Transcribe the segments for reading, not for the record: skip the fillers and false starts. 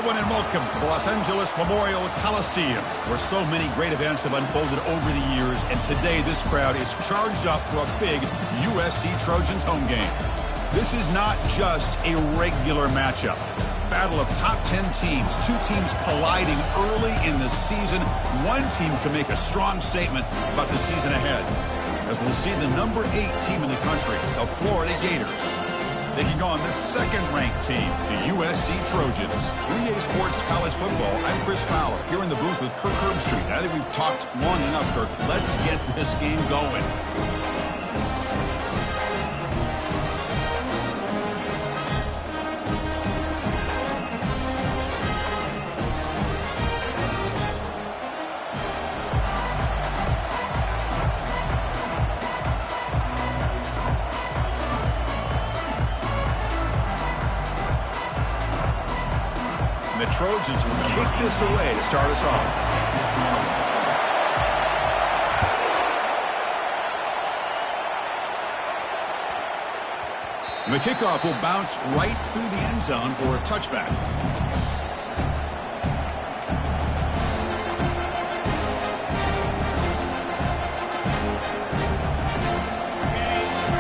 one in welcome to the Los Angeles Memorial Coliseum, where so many great events have unfolded over the years, and today this crowd is charged up for a big USC Trojans home game. This is not just a regular matchup. Battle of top 10 teams, two teams colliding early in the season. One team can make a strong statement about the season ahead, as we'll see the number 8 team in the country, the Florida Gators, taking on the second-ranked team, the USC Trojans. 3A Sports College Football, I'm Chris Fowler, here in the booth with Kirk Herbstreit. I think we've talked long enough, Kirk. Let's get this game going. The Trojans will kick this away to start us off. The kickoff will bounce right through the end zone for a touchback.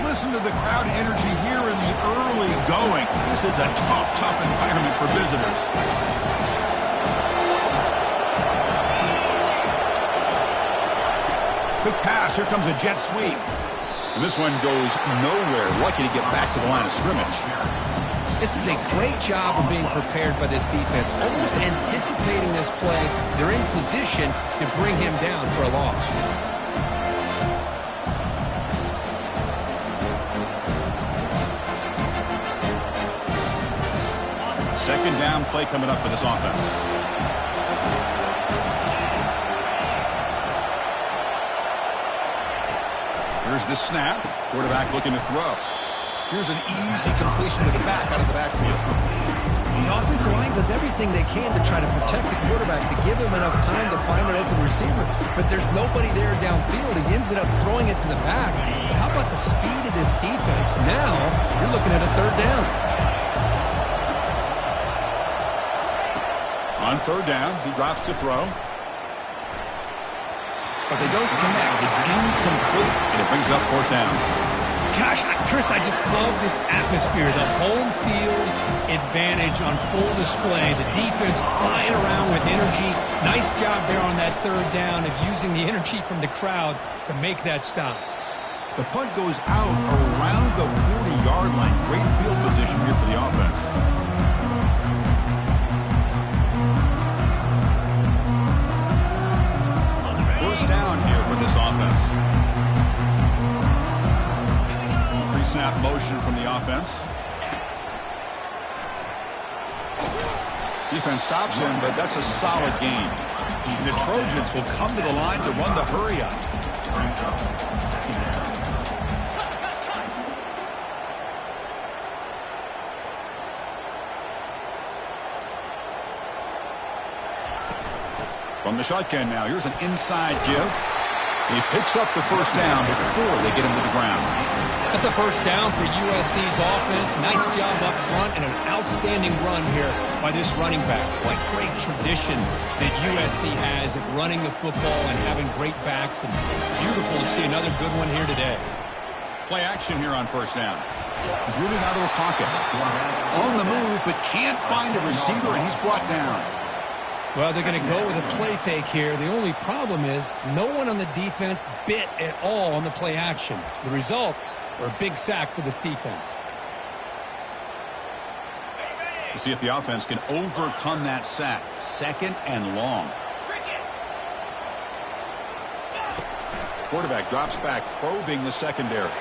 Listen to the crowd energy here in the early going. This is a tough environment for visitors. Quick pass. Here comes a jet sweep. And this one goes nowhere. Lucky to get back to the line of scrimmage. This is a great job of being prepared by this defense. Almost anticipating this play. They're in position to bring him down for a loss. Second down play coming up for this offense. Here's the snap. Quarterback looking to throw. Here's an easy completion to the back out of the backfield. The offensive line does everything they can to try to protect the quarterback, to give him enough time to find an open receiver. But there's nobody there downfield. He ends up throwing it to the back. But how about the speed of this defense? Now you're looking at a third down. On third down, he drops to throw. But they don't connect. It's incomplete, and it brings up fourth down. Gosh, Chris, I just love this atmosphere. The home field advantage on full display. The defense flying around with energy. Nice job there on that third down of using the energy from the crowd to make that stop. The punt goes out around the 40-yard line. Great field position here for the offense. First down here for this offense. Pre-snap motion from the offense. Defense stops him, but that's a solid gain. The Trojans will come to the line to run the hurry-up. From the shotgun now, here's an inside give. He picks up the first down before they get him to the ground. That's a first down for USC's offense. Nice job up front and an outstanding run here by this running back. What great tradition that USC has of running the football and having great backs. And it's beautiful to see another good one here today. Play action here on first down. He's moving out of the pocket. On the move, but can't find a receiver, and he's brought down. Well, they're going to go with a play fake here. The only problem is no one on the defense bit at all on the play action. The results are a big sack for this defense. We'll see if the offense can overcome that sack. Second and long. Quarterback drops back, probing the secondary.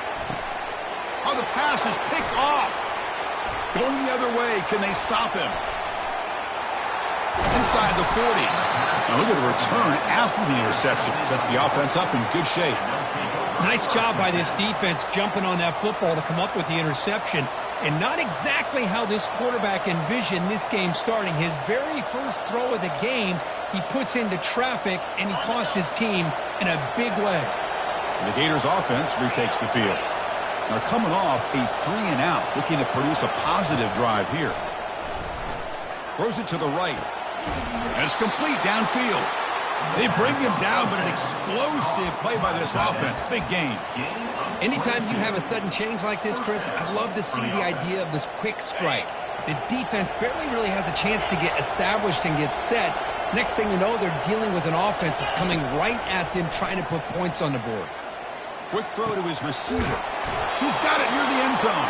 Oh, the pass is picked off. Going the other way. Can they stop him? Inside the 40. Now look at the return after the interception. Sets the offense up in good shape. Nice job by this defense jumping on that football to come up with the interception. And not exactly how this quarterback envisioned this game starting. His very first throw of the game, he puts into traffic, and he costs his team in a big way. The Gators offense retakes the field. They're coming off a 3-and-out, looking to produce a positive drive here. Throws it to the right. And it's complete downfield. They bring him down, but an explosive play by this offense. Big gain. Anytime you have a sudden change like this, Chris, I love to see the idea of this quick strike. The defense barely really has a chance to get established and get set. Next thing you know, they're dealing with an offense that's coming right at them, trying to put points on the board. Quick throw to his receiver. He's got it near the end zone.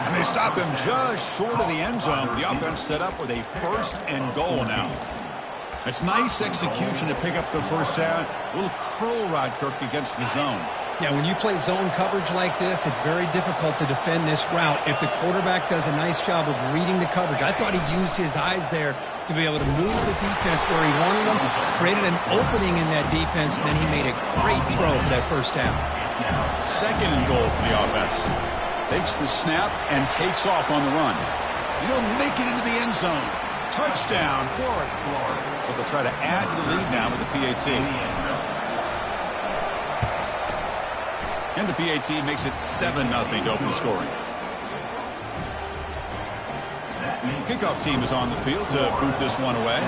And they stop him just short of the end zone. The offense set up with a 1st and goal now. It's nice execution to pick up the first down. A little curl rod, Kirk, against the zone. Yeah, when you play zone coverage like this, it's very difficult to defend this route if the quarterback does a nice job of reading the coverage. I thought he used his eyes there to be able to move the defense where he wanted them, created an opening in that defense, and then he made a great throw for that first down. 2nd and goal for the offense. Takes the snap and takes off on the run. He'll make it into the end zone. Touchdown, Florida. But they'll try to add to the lead now with the PAT. And the PAT makes it 7-0 to open the scoring. Kickoff team is on the field to boot this one away.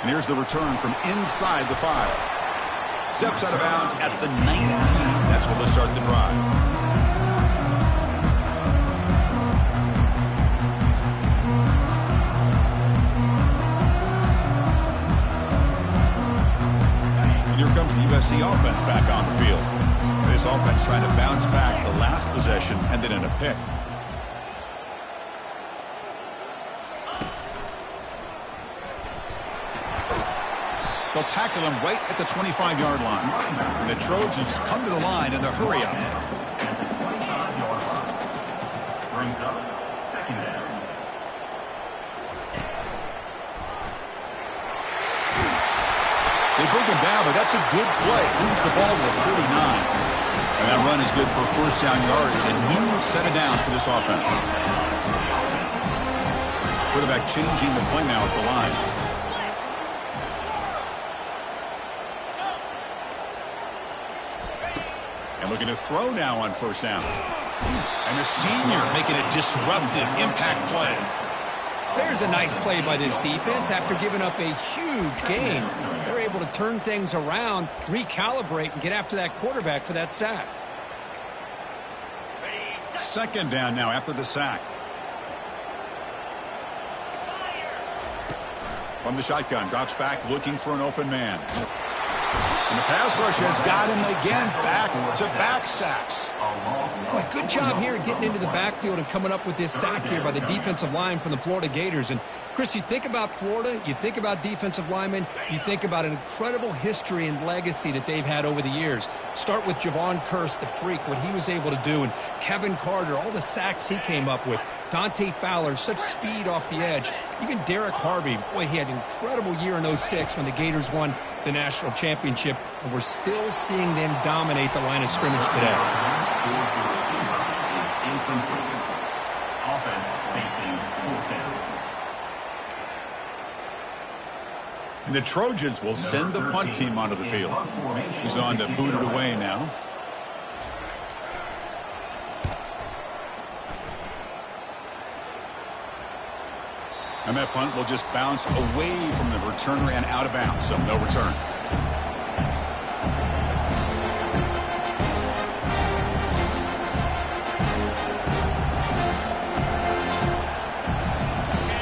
And here's the return from inside the 5. Steps out of bounds at the 19. That's where they'll start the drive. And here comes the USC offense back on the field. This offense trying to bounce back the last possession and then in a pick. They'll tackle him right at the 25-yard line. And the Trojans come to the line in the hurry-up. They bring him down, but that's a good play. Moves the ball to the 49. And that run is good for first down yardage. A new set of downs for this offense. Quarterback changing the play now at the line. And looking to throw now on first down. And the senior making a disruptive impact play. There's a nice play by this defense. After giving up a huge gain, they're able to turn things around, recalibrate, and get after that quarterback for that sack. 2nd down now after the sack. From the shotgun, drops back looking for an open man. And the pass rush has got him again. Back-to-back sacks. Boy, good job here getting into the backfield and coming up with this sack here by the defensive line from the Florida Gators. And, Chris, you think about Florida, you think about defensive linemen, you think about an incredible history and legacy that they've had over the years. Start with Javon Curse, the freak, what he was able to do, and Kevin Carter, all the sacks he came up with. Dante Fowler, such speed off the edge. Even Derek Harvey, boy, he had an incredible year in 06 when the Gators won the national championship, and we're still seeing them dominate the line of scrimmage today. And the Trojans will send the punt team onto the field. He's on to boot it away now. And that punt will just bounce away from the returner and out of bounds, so no return.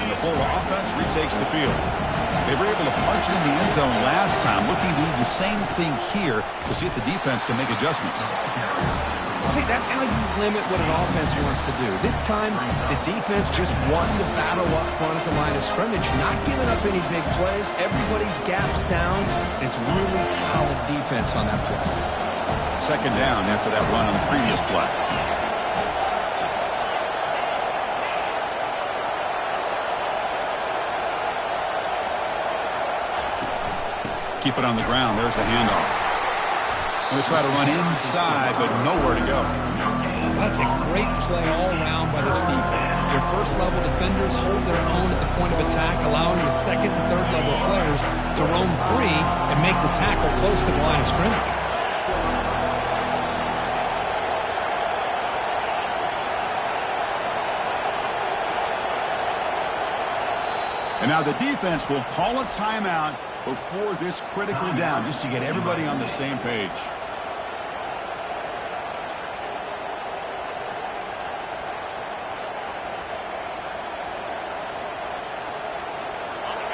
And the Florida offense retakes the field. They were able to punch it in the end zone last time, looking to do the same thing here to see if the defense can make adjustments. See, that's how you limit what an offense wants to do. This time, the defense just won the battle up front at the line of scrimmage, not giving up any big plays. Everybody's gap sound. It's really solid defense on that play. 2nd down after that run on the previous play. Keep it on the ground. There's the handoff. They'll try to run inside, but nowhere to go. That's a great play all around by this defense. Your first-level defenders hold their own at the point of attack, allowing the second and third-level players to roam free and make the tackle close to the line of scrimmage. And now the defense will call a timeout before this critical down, just to get everybody on the same page.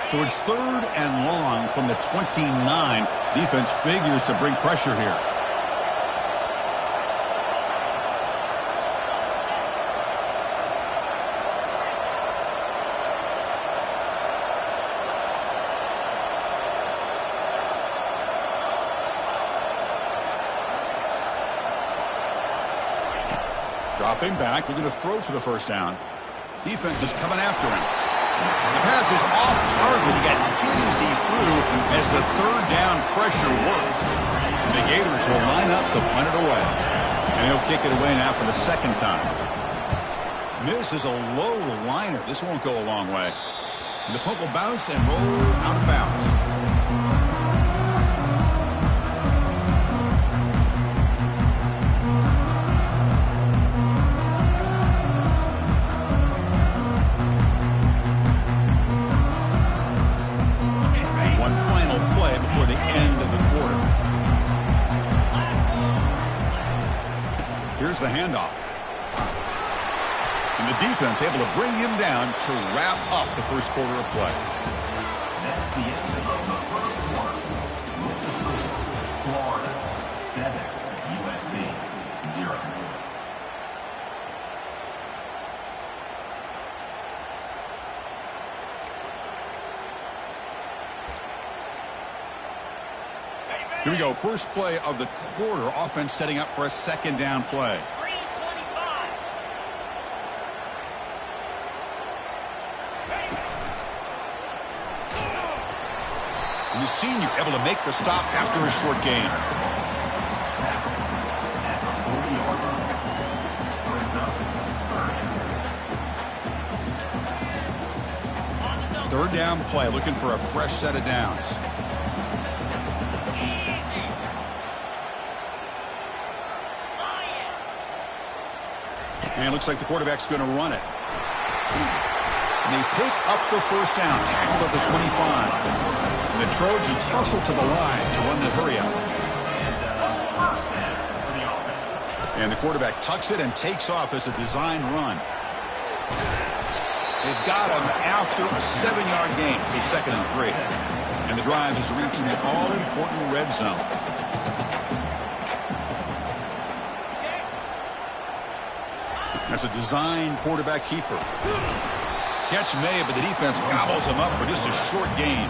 So it's 3rd and long from the 29. Defense figures to bring pressure here. Dropping back, looking to throw for the first down. Defense is coming after him. The pass is off target. He got hit as he threw as the 3rd down pressure works. The Gators will line up to punt it away. And he'll kick it away now for the 2nd time. This is a low liner. This won't go a long way. And the punt will bounce and roll out of bounds. Here's the handoff. And the defense able to bring him down to wrap up the first quarter of play. That's the end of the first quarter. Florida 7, USC 0. Here we go. First play of the quarter. Offense setting up for a 2nd down play. 3:25. And the senior able to make the stop after a short gain. Third down play, looking for a fresh set of downs. And it looks like the quarterback's going to run it. And they pick up the first down, tackled at the 25. And the Trojans hustle to the line to run the hurry up. And the quarterback tucks it and takes off as a design run. They've got him after a 7-yard gain, so 2nd and 3. And the drive has reached the all-important red zone. That's a design quarterback keeper. Catch made, but the defense gobbles him up for just a short gain.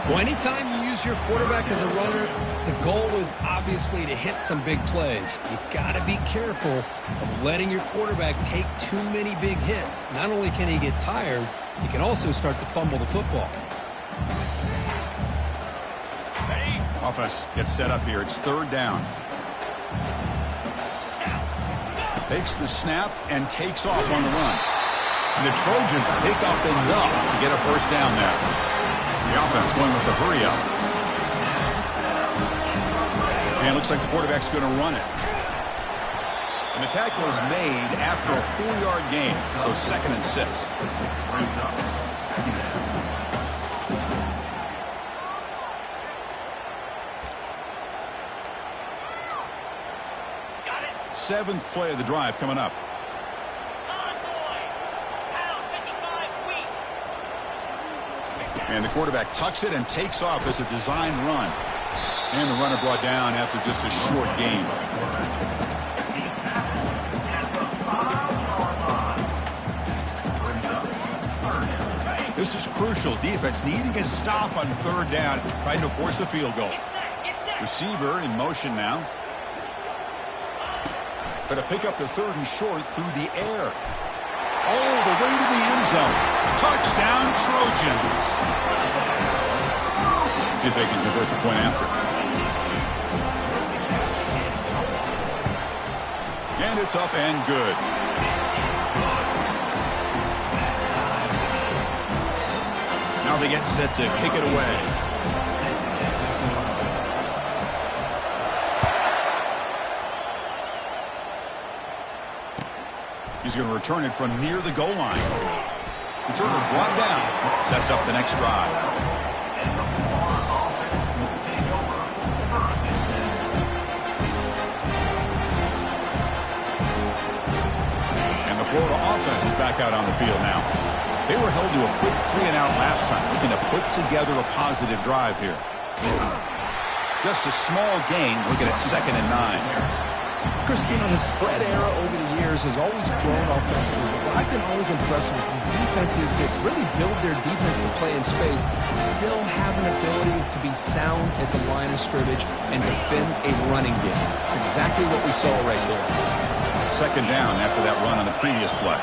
Well, anytime you use your quarterback as a runner, the goal is obviously to hit some big plays. You've got to be careful of letting your quarterback take too many big hits. Not only can he get tired, he can also start to fumble the football. Offense gets set up here. It's 3rd down. Takes the snap and takes off on the run. And the Trojans pick up enough to get a first down there. The offense going with the hurry up. And it looks like the quarterback's going to run it. And the tackle is made after a 4-yard gain, so 2nd and 6. 7th play of the drive coming up. And the quarterback tucks it and takes off as a design run. And the runner brought down after just a short gain. This is crucial. Defense needing a stop on 3rd down, trying to force a field goal. Receiver in motion now. Going to pick up the 3rd and short through the air. All the way to the end zone. Touchdown, Trojans. See if they can convert the point after. And it's up and good. Now they get set to kick it away. He's going to return it from near the goal line. Returner brought down. Sets up the next drive. And the Florida offense is back out on the field now. They were held to a quick 3-and-out last time, looking to put together a positive drive here. Just a small gain, looking at 2nd and 9. Chris, you know, the spread era over the years has always grown offensively. But what I've been always impressed with defenses that really build their defense to play in space still have an ability to be sound at the line of scrimmage and defend a running game. It's exactly what we saw right there. 2nd down after that run on the previous play.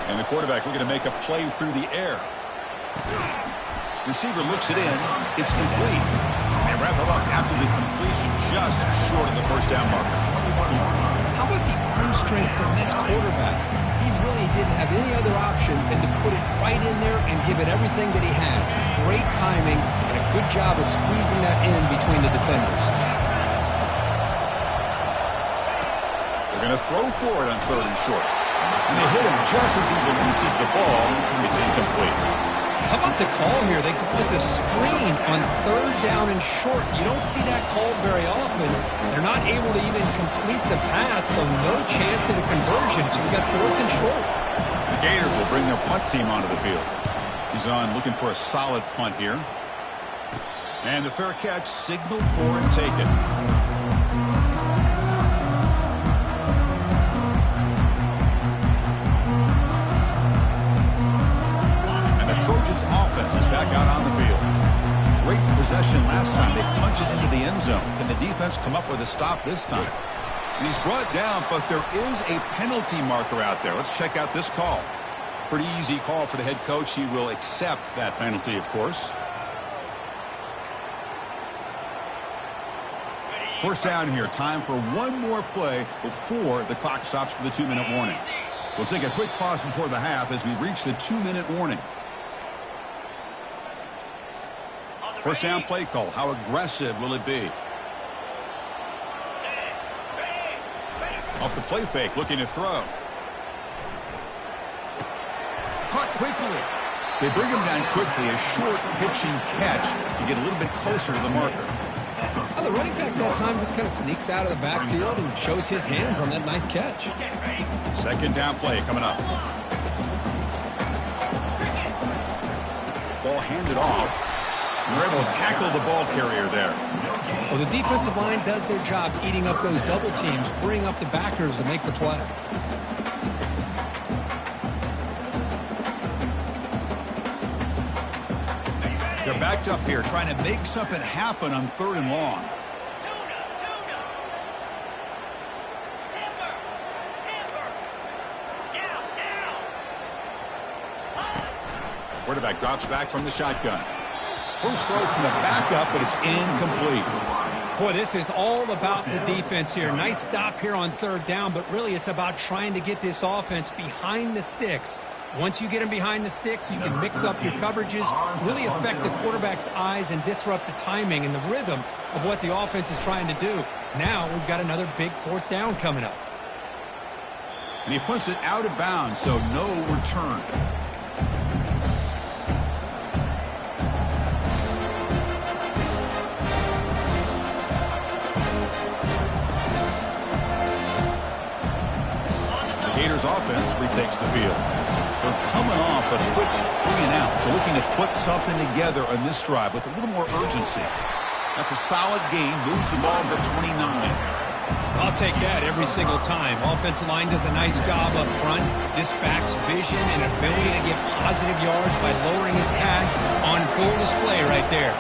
And the quarterback looking to make a play through the air. Receiver looks it in. It's complete. And wrap it up after the completion, just short of the 1st down marker. How about the arm strength from this quarterback? He really didn't have any other option than to put it right in there and give it everything that he had. Great timing and a good job of squeezing that in between the defenders. They're going to throw for it on 3rd and short. And they hit him just as he releases the ball. It's incomplete. How about the call here? They go with the screen on 3rd down and short. You don't see that called very often. They're not able to even complete the pass, so no chance at a conversion. So we got 4th and short. The Gators will bring their punt team onto the field. He's on looking for a solid punt here. And the fair catch signaled for and taken. Trojans offense is back out on the field. Great possession last time. They punch it into the end zone. Can the defense come up with a stop this time? And he's brought down, but there is a penalty marker out there. Let's check out this call. Pretty easy call for the head coach. He will accept that penalty, of course. 1st down here. Time for one more play before the clock stops for the 2-minute warning. We'll take a quick pause before the half as we reach the 2-minute warning. 1st down play call. How aggressive will it be? Off the play fake, looking to throw. Caught quickly. They bring him down quickly. A short pitching catch to get a little bit closer to the marker. Well, the running back that time just kind of sneaks out of the backfield and shows his hands on that nice catch. 2nd down play coming up. Ball handed off. And we're able to tackle the ball carrier there. Well, the defensive line does their job eating up those double teams, freeing up the backers to make the play. They're backed up here trying to make something happen on 3rd and long. Quarterback drops back from the shotgun. First throw from the backup, but it's incomplete. Boy, this is all about the defense here. Nice stop here on 3rd down, but really it's about trying to get this offense behind the sticks. Once you get them behind the sticks, you can mix up your coverages, really affect the quarterback's eyes and disrupt the timing and the rhythm of what the offense is trying to do. Now we've got another big 4th down coming up. And he puts it out of bounds, so no return. Gators offense retakes the field. They're coming off a quick 3-and-out, so looking to put something together on this drive with a little more urgency. That's a solid gain, moves the ball to the 29. I'll take that every single time. Offensive line does a nice job up front. This back's vision and ability to get positive yards by lowering his pads on full display right there.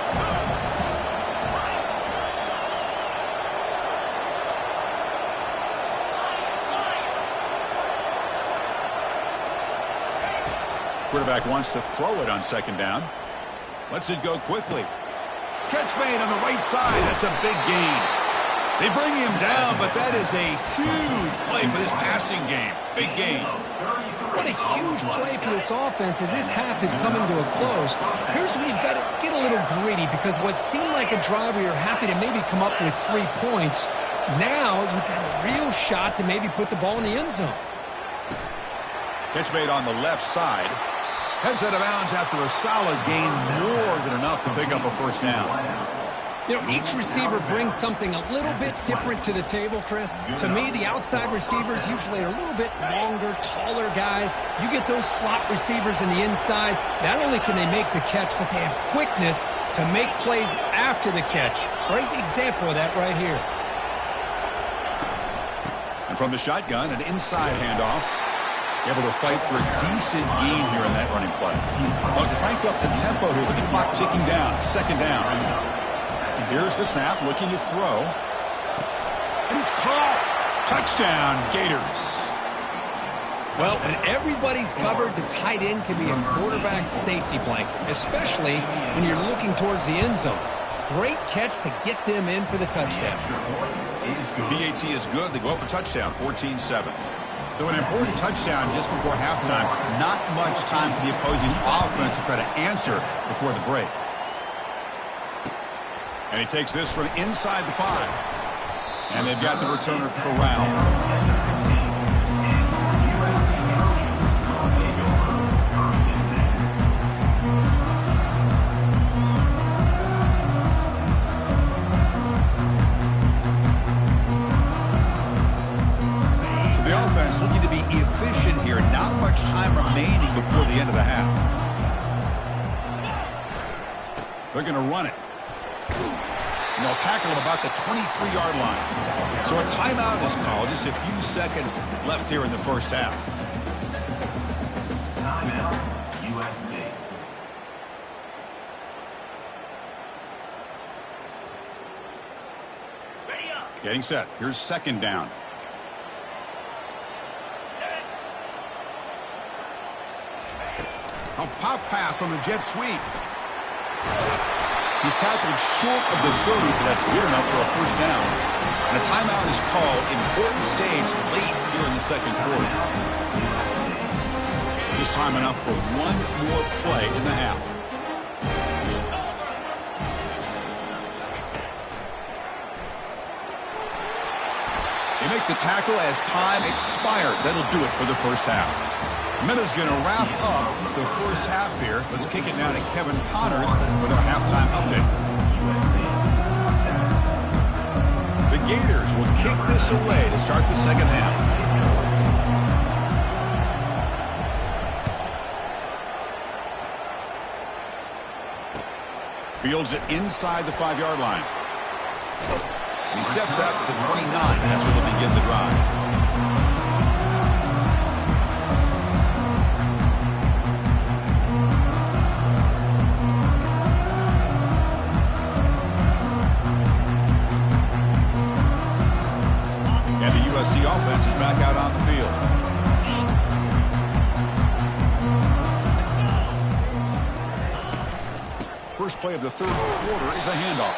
Quarterback wants to throw it on 2nd down. Lets it go quickly. Catch made on the right side. That's a big gain. They bring him down, but that is a huge play for this passing game. Big gain. What a huge play for this offense as this half is coming to a close. Here's where you've got to get a little greedy because what seemed like a drive where you're happy to maybe come up with 3 points, now you've got a real shot to maybe put the ball in the end zone. Catch made on the left side. Heads out of bounds after a solid gain, more than enough to pick up a first down. You know, each receiver brings something a little bit different to the table, Chris. To me, the outside receivers usually are a little bit longer, taller guys. You get those slot receivers in the inside, not only can they make the catch, but they have quickness to make plays after the catch. Great example of that right here. And from the shotgun, an inside handoff. Able to fight for a decent gain here in that running play. But crank up the tempo here with the clock ticking down. Second down. Here's the snap, looking to throw. And it's caught. Touchdown, Gators. Well, when everybody's covered, the tight end can be a quarterback's safety blanket, especially when you're looking towards the end zone. Great catch to get them in for the touchdown. PAT is good. They go up for touchdown, 14-7. So an important touchdown just before halftime. Not much time for the opposing offense to try to answer before the break. And he takes this from inside the 5. And they've got the returner corralled. Looking to be efficient here. Not much time remaining before the end of the half. They're going to run it. And they'll tackle him about the 23-yard line. So a timeout is called. Just a few seconds left here in the first half. Timeout, USC. Getting set. Here's second down. A pop pass on the jet sweep. He's tackled short of the 30, but that's good enough for a first down. And a timeout is called. Important stage late here in the second quarter. Just time enough for one more play in the half. They make the tackle as time expires. That'll do it for the first half. Miller's going to wrap up the first half here. Let's kick it now to Kevin Connors with our halftime update. The Gators will kick this away to start the second half. Fields it inside the 5-yard line. And he steps out to the 29. That's where they'll begin the drive. USC offense is back out on the field. First play of the third quarter is a handoff.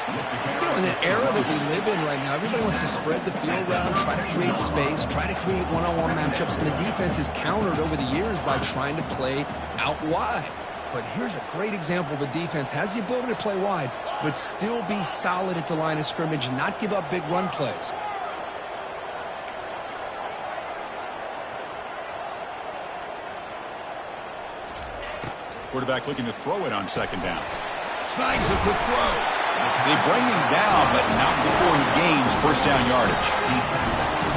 You know, in the era that we live in right now, everybody wants to spread the field around, try to create space, try to create one-on-one matchups, and the defense is countered over the years by trying to play out wide. But here's a great example of a defense has the ability to play wide, but still be solid at the line of scrimmage and not give up big run plays. Quarterback looking to throw it on second down. Snags a quick throw. They bring him down, but not before he gains first down yardage.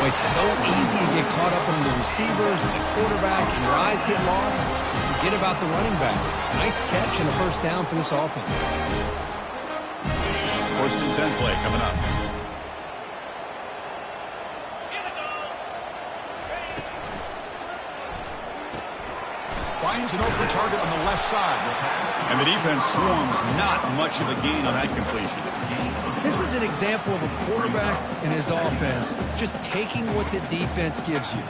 Boy, it's so easy to get caught up in the receivers and the quarterback, and your eyes get lost. You forget about the running back. Nice catch and a first down for this offense. First and 10 play coming up. Finds an open target on the left side. And the defense swarms, not much of a gain on that completion. This is an example of a quarterback and his offense just taking what the defense gives you.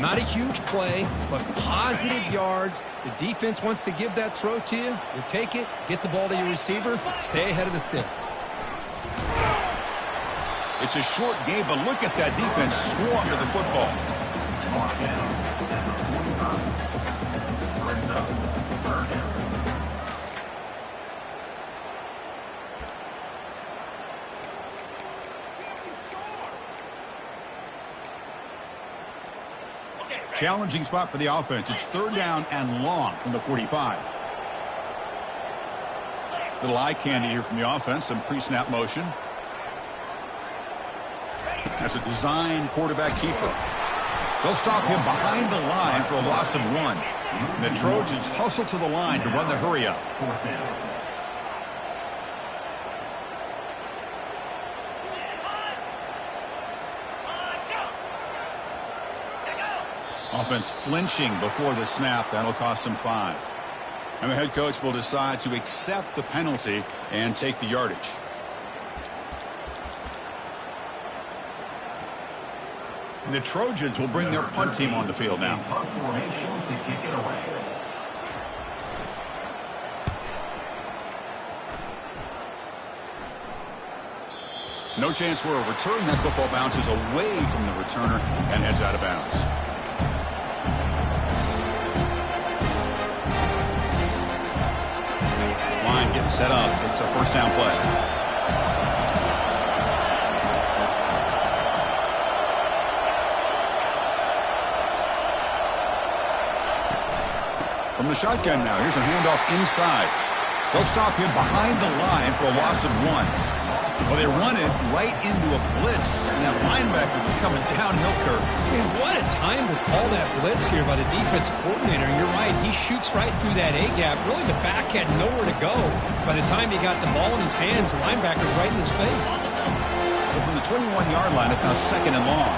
Not a huge play, but positive yards. The defense wants to give that throw to you. You take it, get the ball to your receiver, stay ahead of the sticks. It's a short game, but look at that defense swarm to the football. Challenging spot for the offense. It's 3rd down and long from the 45. Little eye candy here from the offense. Some pre-snap motion. That's a design quarterback keeper. They'll stop him behind the line for a loss of 1. And the Trojans hustle to the line to run the hurry up. 4th down. Offense flinching before the snap. That'll cost him 5. And the head coach will decide to accept the penalty and take the yardage. And the Trojans will bring their punt team on the field now. Punt formation to kick it away. No chance for a return. That football bounces away from the returner and heads out of bounds. This line getting set up. It's a 1st down play. From the shotgun now, here's a handoff inside. They'll stop him behind the line for a loss of 1. Well, they run it right into a blitz, and that linebacker was coming downhill curve. Man, what a time to call that blitz here by the defensive coordinator. And you're right, he shoots right through that A-gap. Really, the back had nowhere to go. By the time he got the ball in his hands, the linebacker's right in his face. So from the 21-yard line, it's now 2nd and long.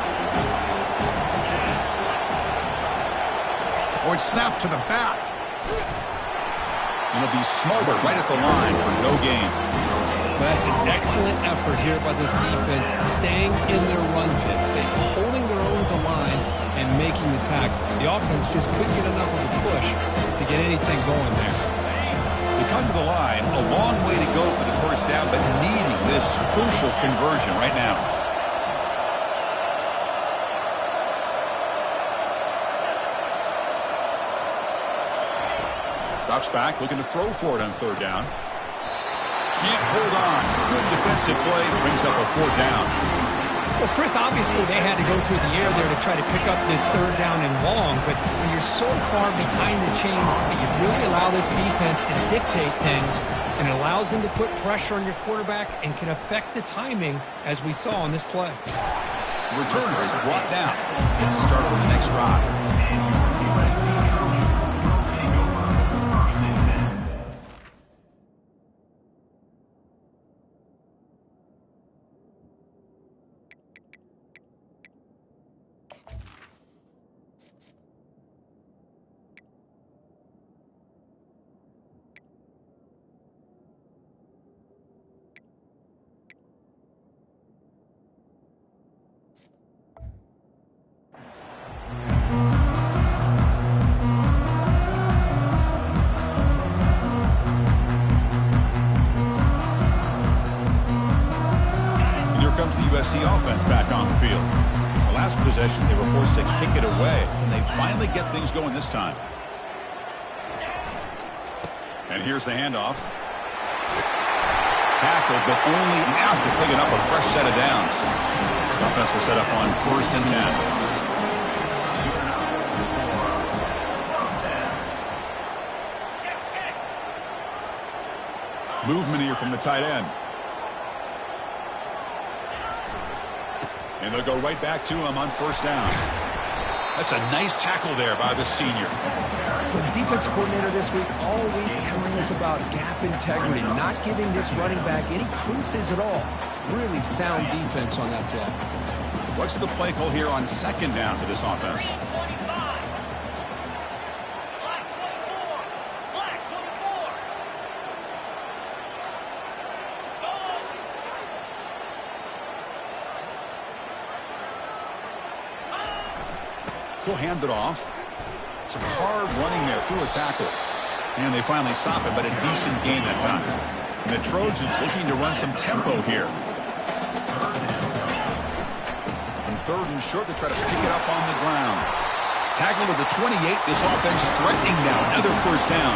Or it's snapped to the back. And it'll be Smolder right at the line for no gain. That's an excellent effort here by this defense, staying in their run fit, holding their own at the line and making the tackle. The offense just couldn't get enough of a push to get anything going there. They come to the line, a long way to go for the 1st down, but needing this crucial conversion right now. Drops back, looking to throw for it on 3rd down. Can't hold on. Good defensive play. Brings up a 4th down. Well, Chris, obviously they had to go through the air there to try to pick up this 3rd down and long, but when you're so far behind the chains, you really allow this defense to dictate things, and it allows them to put pressure on your quarterback and can affect the timing, as we saw on this play. The returner is brought down. Gets a start on the next drive. USC Trojans will take over 1st and 10. The USC offense back on the field. The last possession, they were forced to kick it away, and they finally get things going this time. And here's the handoff. Tackled, but only after picking up a fresh set of downs. The offense will set up on 1st and 10. Movement here from the tight end. And they'll go right back to him on 1st down. That's a nice tackle there by the senior. Well, the defensive coordinator this week all week telling us about gap integrity, not giving this running back any creases at all. Really sound defense on that play. What's the play call here on 2nd down for this offense? He'll hand it off. Some hard running there through a tackle. And they finally stop it, but a decent gain that time. And the Trojans looking to run some tempo here. And 3rd and short, they try to pick it up on the ground. Tackle to the 28. This offense threatening now. Another 1st down.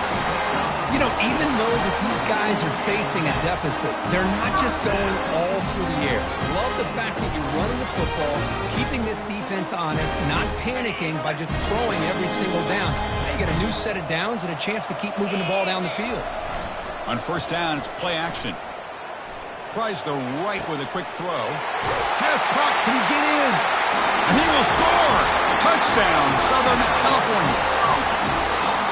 You know, even though that these guys are facing a deficit, they're not just going all through the air. Love the fact that you're running the football, keeping this defense honest, not panicking by just throwing every single down. They get a new set of downs and a chance to keep moving the ball down the field. On first down, it's play action. Tries the right with a quick throw. Has caught. Can he get in? And he will score. Touchdown, Southern California.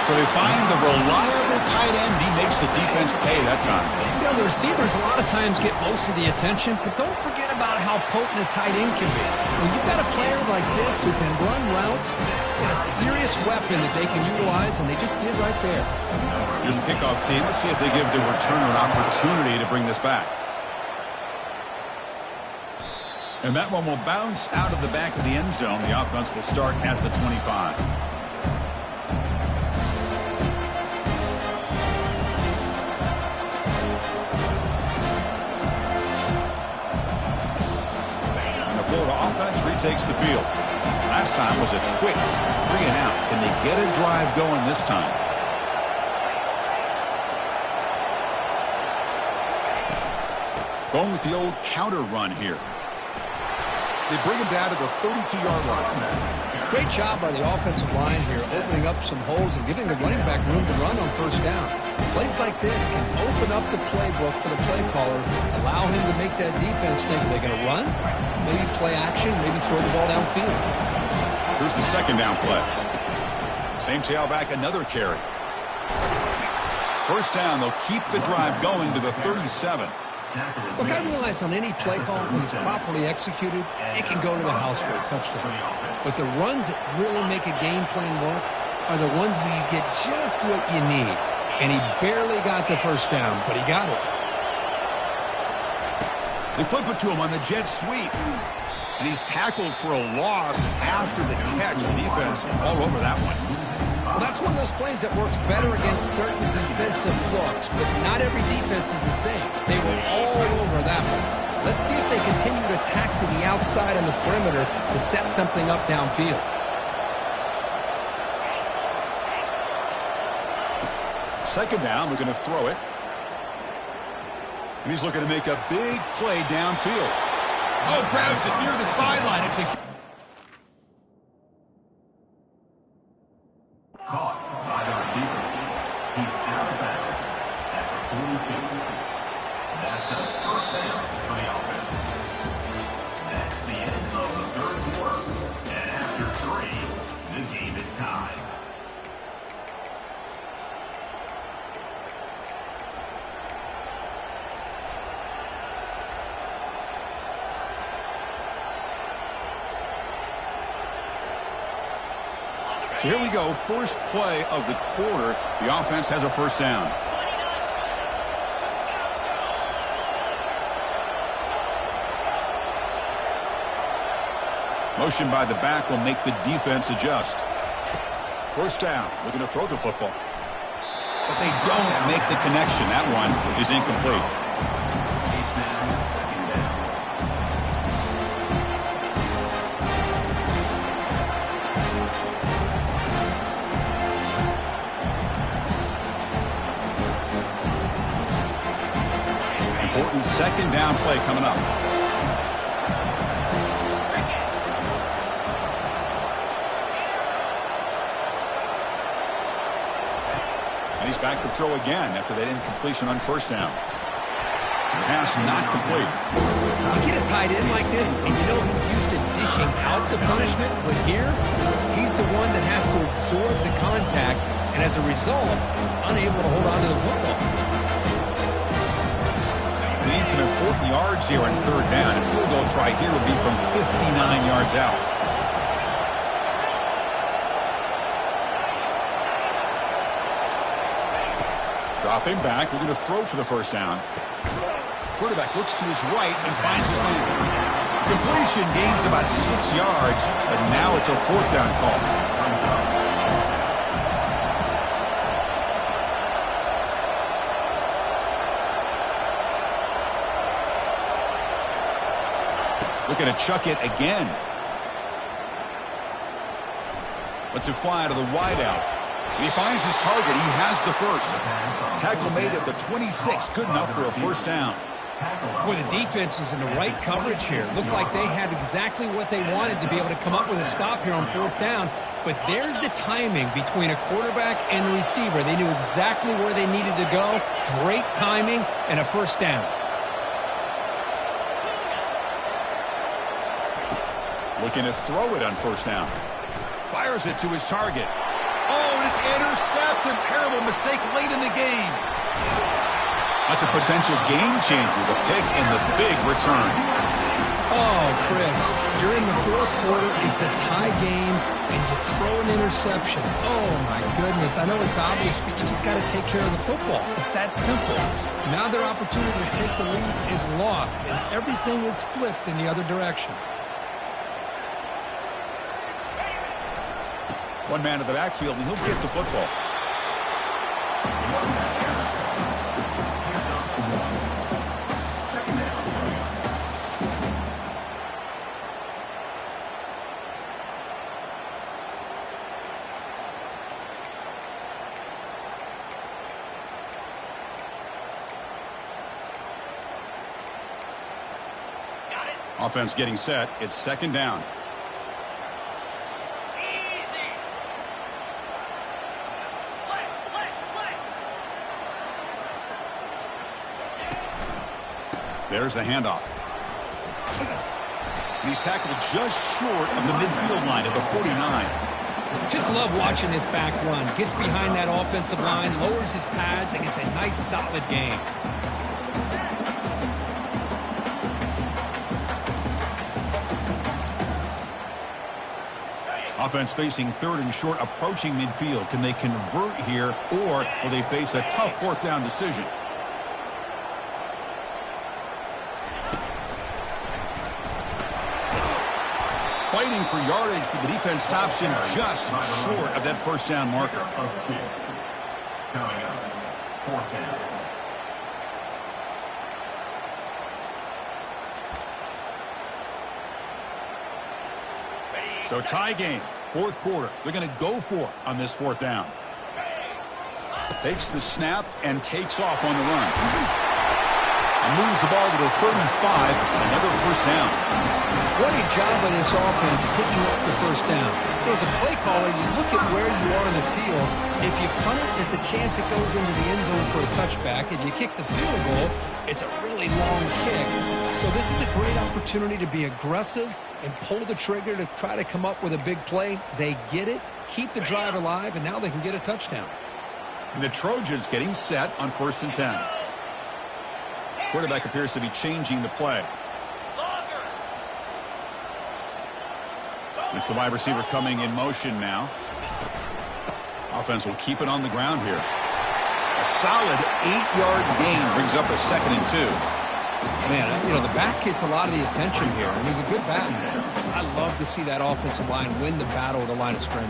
So they find the reliable tight end. He makes the defense pay that time. You know, the receivers a lot of times get most of the attention, but don't forget about how potent a tight end can be. When you've got a player like this who can run routes, got a serious weapon that they can utilize, and they just did right there. Here's the kickoff team. Let's see if they give the returner an opportunity to bring this back. And that one will bounce out of the back of the end zone. The offense will start at the 25. Florida offense retakes the field. Last time was a quick 3-and-out. Can they get a drive going this time? Going with the old counter run here. They bring him down to the 32-yard line. Great job by the offensive line here, opening up some holes and giving the running back room to run on first down. Plays like this can open up the playbook for the play caller, allow him to make that defense think, are they going to run? Maybe play action, maybe throw the ball downfield. Here's the second down play. Same tailback, another carry. First down, they'll keep the drive going to the 37. Look, I realize on any play call, when it's properly executed, it can go to the house for a touchdown. But the runs that really make a game plan work are the ones where you get just what you need. And he barely got the first down, but he got it. They flip it to him on the jet sweep. And he's tackled for a loss after the catch. The defense all over that one. Well, that's one of those plays that works better against certain defensive looks, but not every defense is the same. They were all over that one. Let's see if they continue to attack to the outside on the perimeter to set something up downfield. Second down, we're going to throw it. And he's looking to make a big play downfield. Oh, grabs it near the sideline. It's a... Caught by the receiver. He's out of bounds at the 42. That's a first down for the offense. That's the end of the third quarter. And after 3, the game is tied. So here we go, first play of the quarter. The offense has a first down. Motion by the back will make the defense adjust. First down, looking to throw the football. But they don't make the connection. That one is incomplete. Important second down play coming up. And he's back to throw again after that incompletion on first down. The pass not complete. You get a tight end like this, and you know he's used to dishing out the punishment, but here, he's the one that has to absorb the contact, and as a result, he's unable to hold on to the football. They need some important yards here on third down. A field goal try here would be from 59 yards out. Dropping back, we're going to throw for the first down. Quarterback looks to his right and finds his man. Completion gains about 6 yards, but now it's a fourth down call. Looking to chuck it again. Let's it fly out of the wideout. He finds his target. He has the first. Tackle made at the 26. Good enough for a first down. Boy, the defense is in the right coverage here. Looked like they had exactly what they wanted to be able to come up with a stop here on fourth down. But there's the timing between a quarterback and the receiver. They knew exactly where they needed to go. Great timing and a first down. Looking to throw it on first down. Fires it to his target. Oh, and it's intercepted. Terrible mistake late in the game. That's a potential game changer, the pick and the big return. Oh, Chris, you're in the fourth quarter. It's a tie game, and you throw an interception. Oh, my goodness. I know it's obvious, but you just got to take care of the football. It's that simple. Now their opportunity to take the lead is lost, and everything is flipped in the other direction. One man in the backfield, and he'll get the football. Offense getting set. It's second down. There's the handoff. And he's tackled just short of the midfield line at the 49. Just love watching this back run. Gets behind that offensive line, lowers his pads, and gets a nice, solid gain. Offense facing third and short, approaching midfield. Can they convert here, or will they face a tough fourth down decision? Fighting for yardage, but the defense stops him just short of that first down marker. Coming up, fourth down. So tie game, fourth quarter. They're going to go for it on this fourth down. Takes the snap and takes off on the run. And moves the ball to the 35. Another first down. What a job by this offense picking up the first down. As a play caller, you look at where you are in the field. If you punt it, there's a chance it goes into the end zone for a touchback. If you kick the field goal, it's a really long kick. So this is a great opportunity to be aggressive and pull the trigger to try to come up with a big play. They get it, keep the drive alive, and now they can get a touchdown. And the Trojans getting set on 1st and 10. Quarterback appears to be changing the play. It's the wide receiver coming in motion now. Offense will keep it on the ground here. A solid 8-yard gain brings up a 2nd and 2. Man, you know, the back gets a lot of the attention here, and he's a good back. I love to see that offensive line win the battle at the line of scrimmage.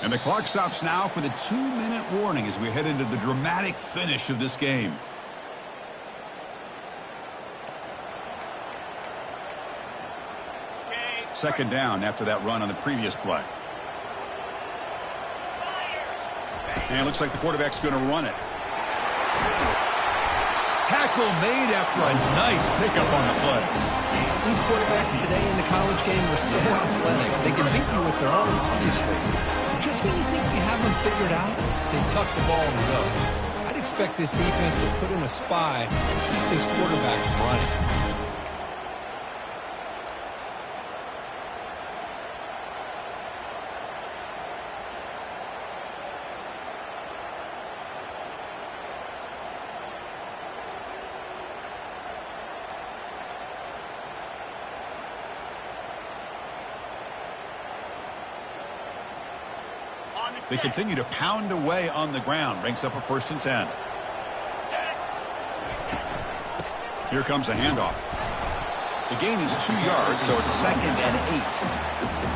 And the clock stops now for the 2-minute warning as we head into the dramatic finish of this game. Second down after that run on the previous play. And it looks like the quarterback's going to run it. Tackle made after a nice pickup on the play. These quarterbacks today in the college game are so athletic. They can beat you with their arm, obviously. Just when you think you have them figured out, they tuck the ball and go. I'd expect this defense to put in a spy and keep this quarterback from running. They continue to pound away on the ground. Brings up a 1st and 10. Here comes a handoff. The gain is 2 yards, so it's 2nd and 8.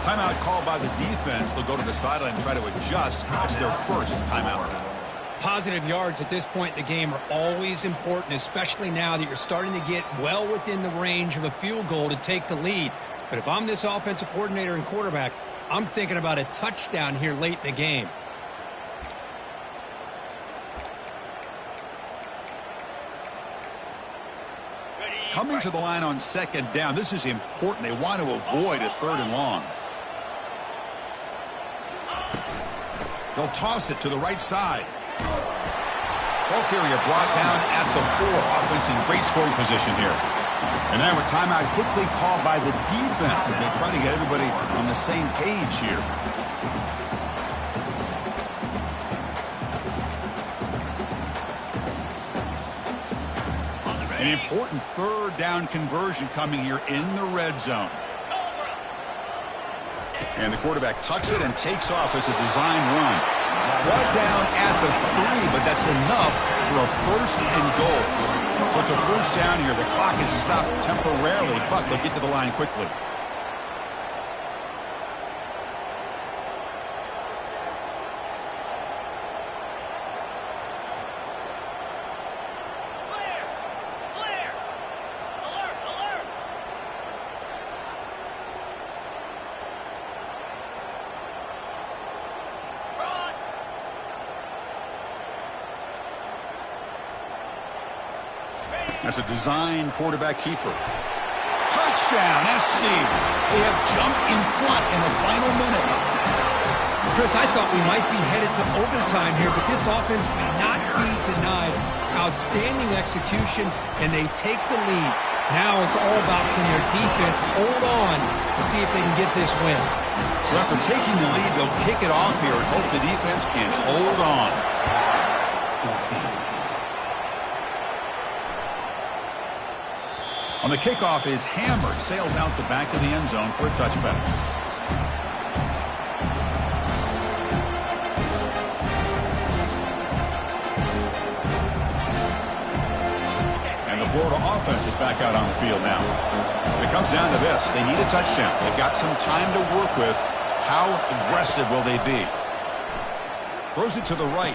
Timeout called by the defense. They'll go to the sideline and try to adjust. It's their first timeout. Positive yards at this point in the game are always important, especially now that you're starting to get well within the range of a field goal to take the lead. But if I'm this offensive coordinator and quarterback, I'm thinking about a touchdown here late in the game. Coming to the line on second down, this is important. They want to avoid a 3rd and long. They'll toss it to the right side. Ball carrier brought down at the 4. Offense in great scoring position here. And now a timeout quickly called by the defense as they try to get everybody on the same page here. An important 3rd down conversion coming here in the red zone. And the quarterback tucks it and takes off as a design run. Brought down at the 3, but that's enough for a 1st and goal. So it's a 1st down here. The clock is stopped temporarily, but they'll get to the line quickly. That's a design quarterback keeper. Touchdown, SC. They have jumped in front in the final minute. Chris, I thought we might be headed to overtime here, but this offense would not be denied. Outstanding execution, and they take the lead. Now it's all about can their defense hold on to see if they can get this win. So after taking the lead, they'll kick it off here and hope the defense can hold on. On the kickoff is hammered, sails out the back of the end zone for a touchback. And the Florida offense is back out on the field now. It comes down to this. They need a touchdown. They've got some time to work with. How aggressive will they be? Throws it to the right.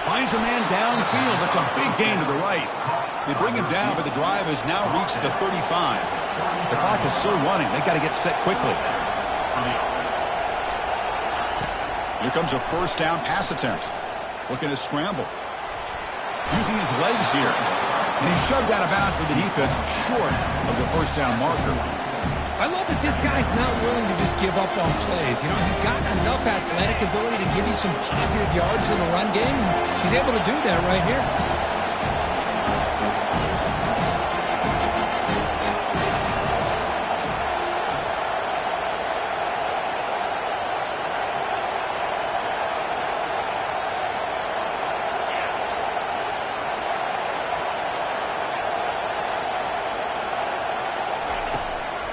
Finds a man downfield. That's a big gain to the right. They bring him down, but the drive has now reached the 35. The clock is still running. They've got to get set quickly. Here comes a 1st down pass attempt. Looking to scramble. Using his legs here. And he's shoved out of bounds with the defense short of the 1st down marker. I love that this guy's not willing to just give up on plays. You know, he's got enough athletic ability to give you some positive yards in the run game. And he's able to do that right here.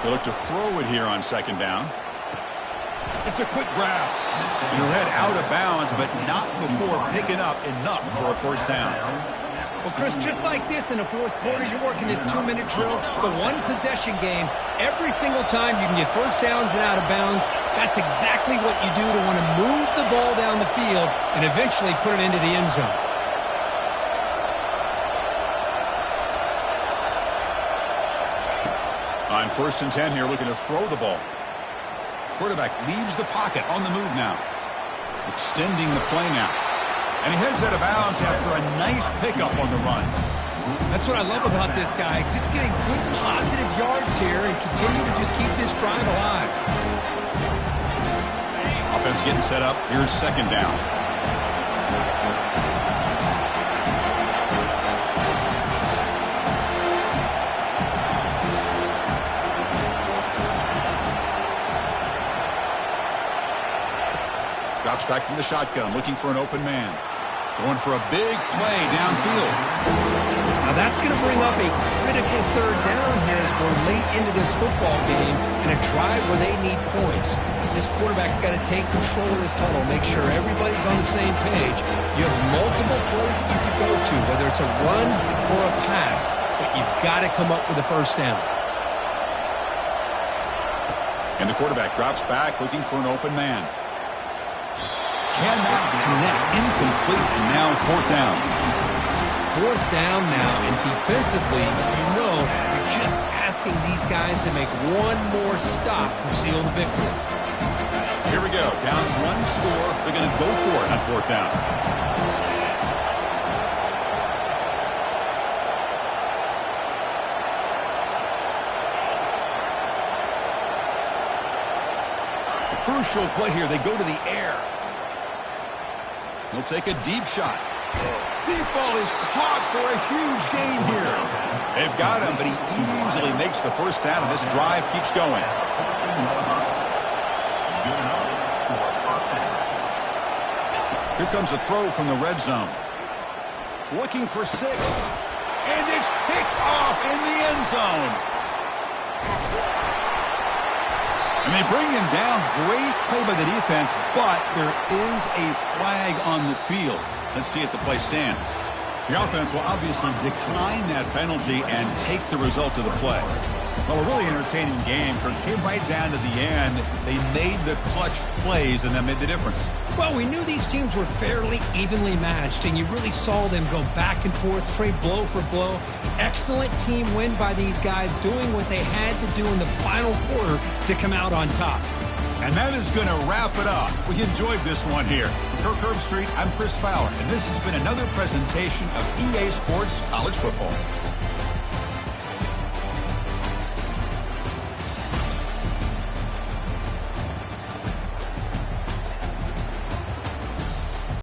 They look to throw it here on 2nd down. It's a quick grab. And he'll head out of bounds, but not before picking up enough for a 1st down. Well, Chris, just like this in the 4th quarter, you're working this 2-minute drill. It's a 1-possession game. Every single time you can get 1st downs and out of bounds, that's exactly what you do to want to move the ball down the field and eventually put it into the end zone. On 1st and 10 here, looking to throw the ball. Quarterback leaves the pocket on the move now. Extending the play now. And he heads out of bounds after a nice pickup on the run. That's what I love about this guy. Just getting good positive yards here and continue to just keep this drive alive. Offense getting set up. Here's 2nd down. Drops back from the shotgun, looking for an open man. Going for a big play downfield. Now that's going to bring up a critical 3rd down here as we're late into this football game and a drive where they need points. This quarterback's got to take control of this huddle, make sure everybody's on the same page. You have multiple plays that you could go to, whether it's a run or a pass, but you've got to come up with a 1st down. And the quarterback drops back, looking for an open man. cannot connect. Incomplete, and now fourth down. Fourth down now, and defensively, you're just asking these guys to make one more stop to seal the victory. Here we go. Down one score. They're going to go for it on fourth down. A crucial play here. They go to the air. He'll take a deep shot. Deep ball is caught for a huge gain here. They've got him, but he easily makes the first down, and this drive keeps going. Here comes a throw from the red zone. Looking for 6. And it's picked off in the end zone. And they bring him down. Great play by the defense, but there is a flag on the field. Let's see if the play stands. The offense will obviously decline that penalty and take the result of the play. Well, a really entertaining game. It came right down to the end. They made the clutch plays, and that made the difference. Well, we knew these teams were fairly evenly matched, and you really saw them go back and forth, trade blow for blow. Excellent team win by these guys, doing what they had to do in the final quarter to come out on top. And that is going to wrap it up. We enjoyed this one here. From Kirk Herbstreit, I'm Chris Fowler, and this has been another presentation of EA Sports College Football.